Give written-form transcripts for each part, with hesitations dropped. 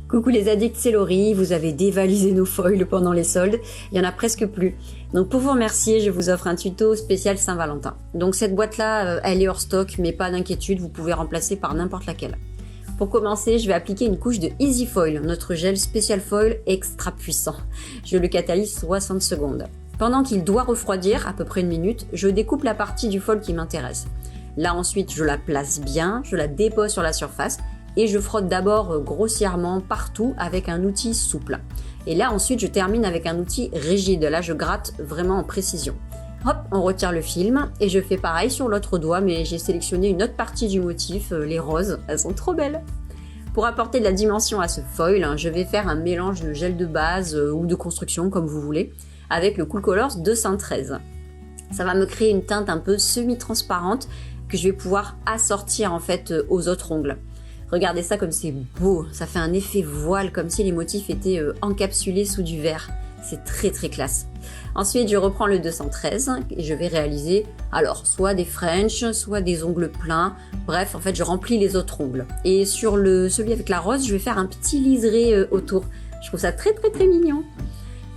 Coucou les addicts, c'est Laurie, vous avez dévalisé nos foils pendant les soldes, il y en a presque plus. Donc pour vous remercier, je vous offre un tuto spécial Saint-Valentin. Donc cette boîte-là, elle est hors stock, mais pas d'inquiétude, vous pouvez remplacer par n'importe laquelle. Pour commencer, je vais appliquer une couche de Easy Foil, notre gel spécial foil extra puissant. Je le catalyse 60 secondes. Pendant qu'il doit refroidir, à peu près 1 minute, je découpe la partie du foil qui m'intéresse. Là ensuite, je la place bien, je la dépose sur la surface et je frotte d'abord grossièrement partout avec un outil souple. Et là ensuite, je termine avec un outil rigide. Là, je gratte vraiment en précision. Hop, on retire le film et je fais pareil sur l'autre doigt, mais j'ai sélectionné une autre partie du motif, les roses, elles sont trop belles. Pour apporter de la dimension à ce foil, je vais faire un mélange de gel de base ou de construction, comme vous voulez, avec le Cool Colors 213. Ça va me créer une teinte un peu semi-transparente que je vais pouvoir assortir en fait aux autres ongles. Regardez ça comme c'est beau, ça fait un effet voile comme si les motifs étaient encapsulés sous du verre. C'est très très classe. Ensuite, je reprends le 213 et je vais réaliser alors soit des French, soit des ongles pleins. Bref, en fait, je remplis les autres ongles. Et sur celui avec la rose, je vais faire un petit liseré autour. Je trouve ça très très très mignon.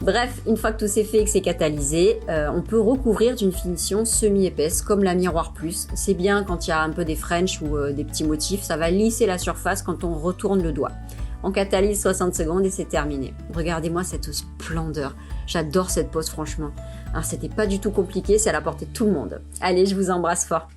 Bref, une fois que tout c'est fait et que c'est catalysé, on peut recouvrir d'une finition semi-épaisse comme la Miroir Plus. C'est bien quand il y a un peu des French ou des petits motifs, ça va lisser la surface quand on retourne le doigt. On catalyse 60 secondes et c'est terminé. Regardez-moi cette splendeur. J'adore cette pose franchement. Alors c'était pas du tout compliqué, c'est à la portée de tout le monde. Allez, je vous embrasse fort.